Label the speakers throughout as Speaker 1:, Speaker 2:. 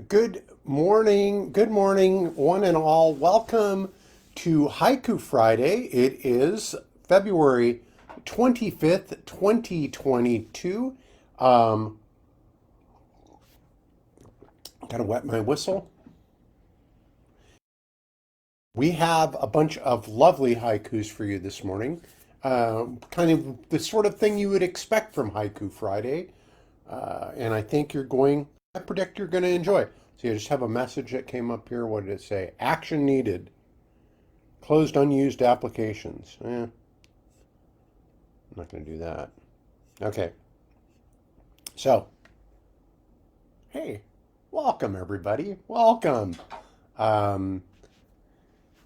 Speaker 1: Good morning, one and all. Welcome to Haiku Friday. It is February 25th, 2022. Um, Gotta wet my whistle. We have a bunch of lovely haikus for you this morning. Kind of the sort of thing you would expect from Haiku Friday. And I predict you're going to enjoy. So you just have a message that came up here. What did it say? Action needed. Closed unused applications. I'm not going to do that. Okay. So, hey, welcome everybody. Welcome. Um,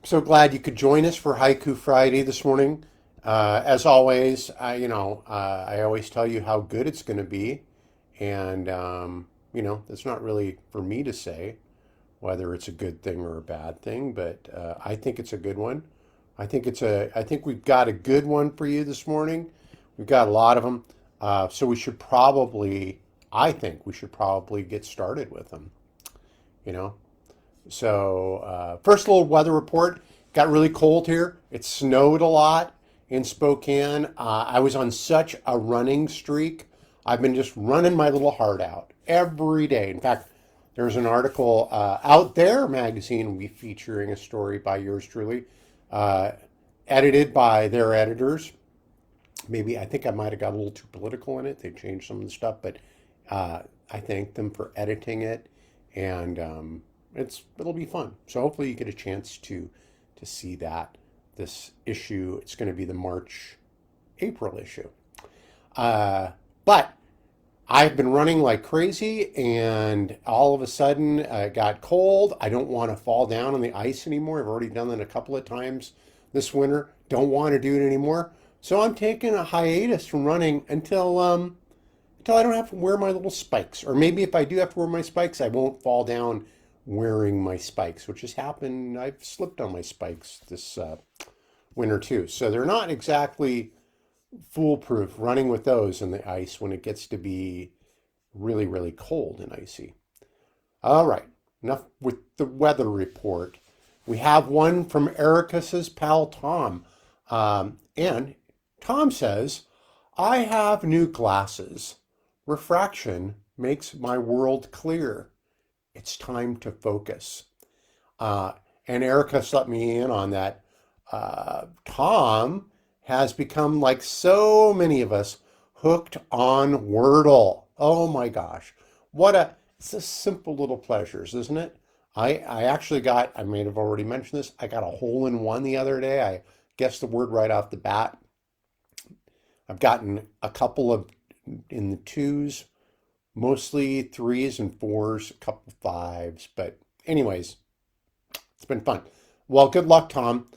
Speaker 1: so glad you could join us for Haiku Friday this morning. As always, I always tell you how good it's going to be. And, that's not really for me to say whether it's a good thing or a bad thing, but I think it's a good one. I think we've got a good one for you this morning. We've got a lot of them, so I think we should probably get started with them. You know, first little weather report. Got really cold here. It snowed a lot in Spokane. I was on such a running streak. I've been just running my little heart out every day. In fact, there's an article out there magazine will be featuring a story by yours truly, uh, edited by their editors. Maybe I think I might have got a little too political in it. They changed some of the stuff, but I thank them for editing it, and it'll be fun. So hopefully you get a chance to see that this issue. It's going to be the March April issue, but I've been running like crazy, and all of a sudden it got cold. I don't want to fall down on the ice anymore. I've already done that a couple of times this winter. Don't want to do it anymore. So I'm taking a hiatus from running until I don't have to wear my little spikes. Or maybe if I do have to wear my spikes, I won't fall down wearing my spikes, which has happened. I've slipped on my spikes this winter too. So they're not exactly foolproof running with those in the ice when it gets to be really, really cold and icy. All right, enough with the weather report. We have one from Ericus's pal Tom. And Tom says, I have new glasses. Refraction makes my world clear. It's time to focus. Uh, and Ericus let me in on that. Tom has become, like so many of us, hooked on Wordle. Oh my gosh. It's a simple little pleasures, isn't it? I actually I may have already mentioned this, I got a hole in one the other day. I guessed the word right off the bat. I've gotten a couple of in the twos, mostly threes and fours, a couple fives. But anyways, it's been fun. Well, good luck, Tom.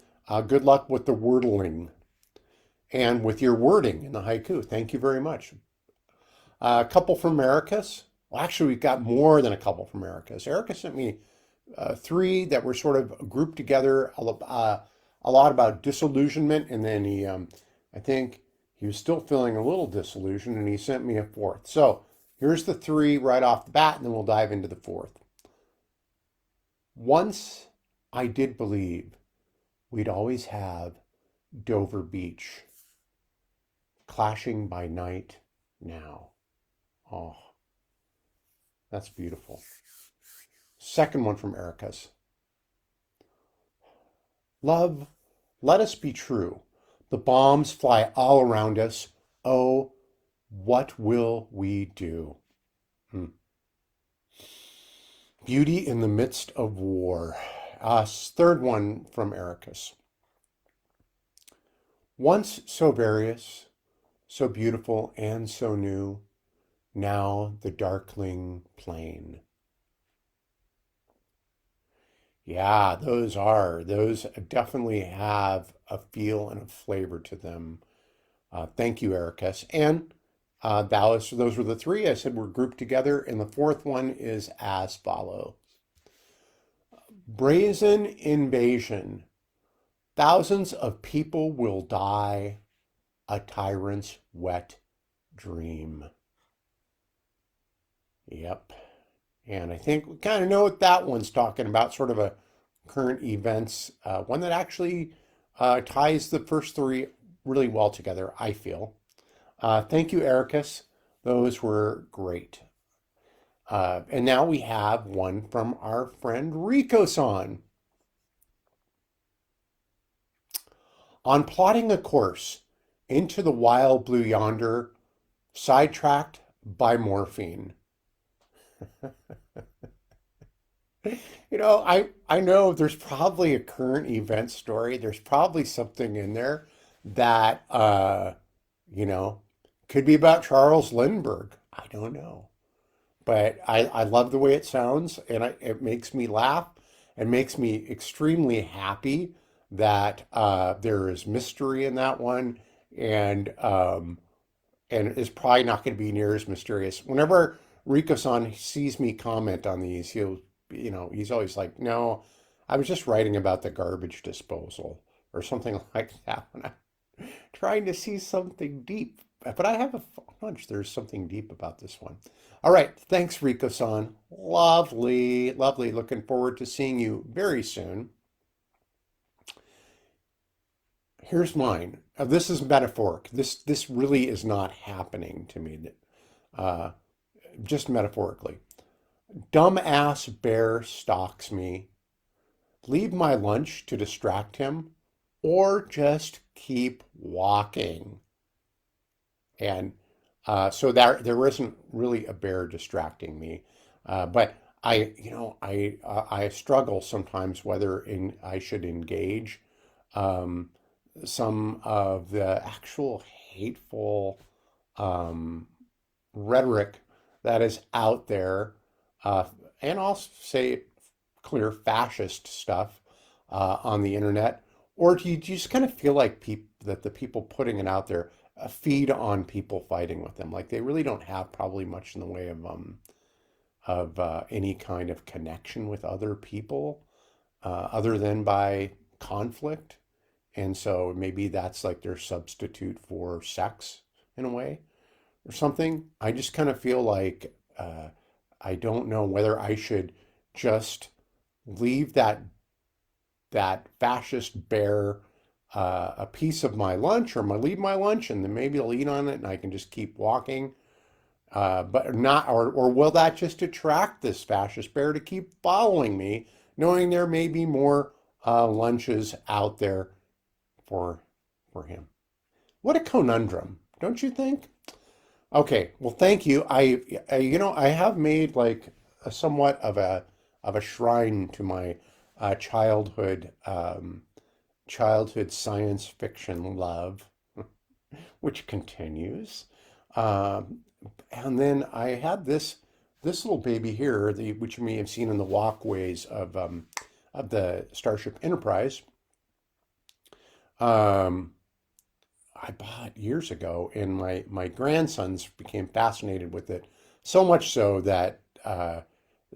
Speaker 1: Good luck with the wordling and with your wording in the haiku. Thank you very much. A couple from Ericus. Well, actually, we've got more than a couple from Ericus. Ericus sent me three that were sort of grouped together, a lot about disillusionment, and then I think he was still feeling a little disillusioned, and he sent me a fourth. So here's the three right off the bat, and then we'll dive into the fourth. Once I did believe we'd always have Dover Beach clashing by night now. Oh, that's beautiful. Second one from Ericus. Love, let us be true. The bombs fly all around us. Oh, what will we do? Hmm. Beauty in the midst of war. Third one from Ericus. Once so various, so beautiful and so new, now the darkling plain. Yeah, those definitely have a feel and a flavor to them. Thank you, Ericus. And those were the three I said were grouped together, and the fourth one is as follow. Brazen invasion. Thousands of people will die. A tyrant's wet dream. Yep. And I think we kind of know what that one's talking about, sort of a current events, one that actually ties the first three really well together, I feel. Thank you, Ericus. Those were great. And now we have one from our friend Rikosan. On plotting a course into the wild blue yonder, sidetracked by morphine. I know there's probably a current event story. There's probably something in there that you know, could be about Charles Lindbergh. I don't know. But I love the way it sounds, and it makes me laugh and makes me extremely happy that there is mystery in that one, and it's probably not going to be near as mysterious. Whenever Rikosan sees me comment on these, he's always like, "No, I was just writing about the garbage disposal or something like that." When I'm trying to see something deep, but I have a hunch there's something deep about this one. All right, thanks, Rikosan. Lovely, lovely. Looking forward to seeing you very soon. Here's mine. This is metaphoric. This really is not happening to me. Uh, just metaphorically. Dumbass bear stalks me. Leave my lunch to distract him, or just keep walking. And so there isn't really a bear distracting me, but I struggle sometimes whether I should engage um, some of the actual hateful um, rhetoric that is out there, uh, and I'll say clear fascist stuff on the internet, or do you just kind of feel like that the people putting it out there feed on people fighting with them? Like they really don't have probably much in the way of any kind of connection with other people other than by conflict. And so maybe that's like their substitute for sex in a way or something. I just kind of feel like I don't know whether I should just leave that fascist bear a piece of my lunch, or leave my lunch, and then maybe I'll eat on it and I can just keep walking. But not, or will that just attract this fascist bear to keep following me, knowing there may be more lunches out there for for him? What a conundrum, don't you think? Okay, well, thank you. I have made like a somewhat of a shrine to my childhood childhood science fiction love, which continues. Um, and then I had this little baby here, which you may have seen in the walkways of the Starship Enterprise. Um, I bought years ago, and my grandsons became fascinated with it, so much so that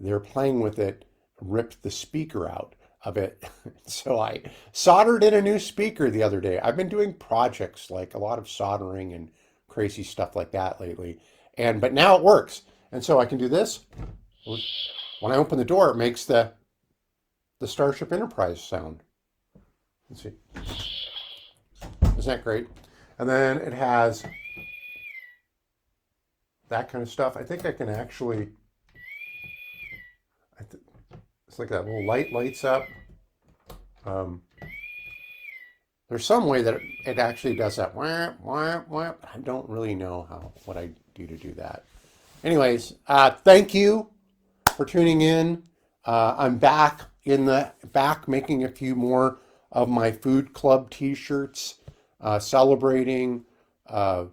Speaker 1: they're playing with it, ripped the speaker out of it. So I soldered in a new speaker the other day. I've been doing projects like a lot of soldering and crazy stuff like that lately, and but now it works, and so I can do this. When I open the door, it makes the Starship Enterprise sound. Let's see, isn't that great? And then it has that kind of stuff. I think I can actually. It's like that little light lights up. Um, there's some way that it actually does that. Wah, wah, wah. I don't really know what I do to do that. Anyways, thank you for tuning in. I'm back making a few more of my food club T-shirts, celebrating uh,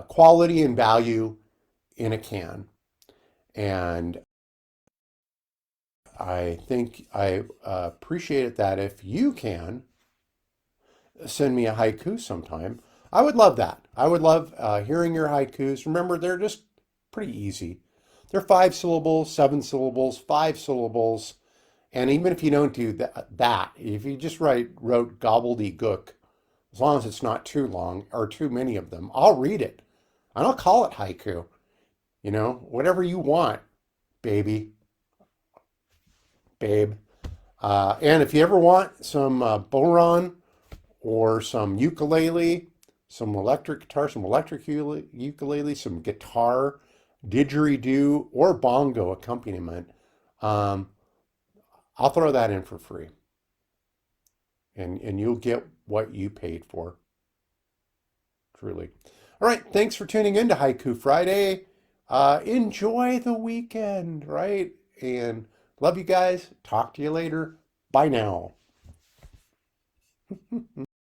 Speaker 1: quality and value in a can. And I think I appreciate it that if you can send me a haiku sometime, I would love that. I would love hearing your haikus. Remember, they're just pretty easy. They're 5 syllables, 7 syllables, 5 syllables. And even if you don't do that, if you just wrote gobbledygook, as long as it's not too long or too many of them, I'll read it. And I'll call it haiku. Whatever you want. baby, babe. And if you ever want some boron or some ukulele, some electric guitar, some electric ukulele, some guitar, didgeridoo, or bongo accompaniment, um, I'll throw that in for free. And you'll get what you paid for, truly. All right, thanks for tuning in to Haiku Friday. Enjoy the weekend, right? And love you guys. Talk to you later. Bye now.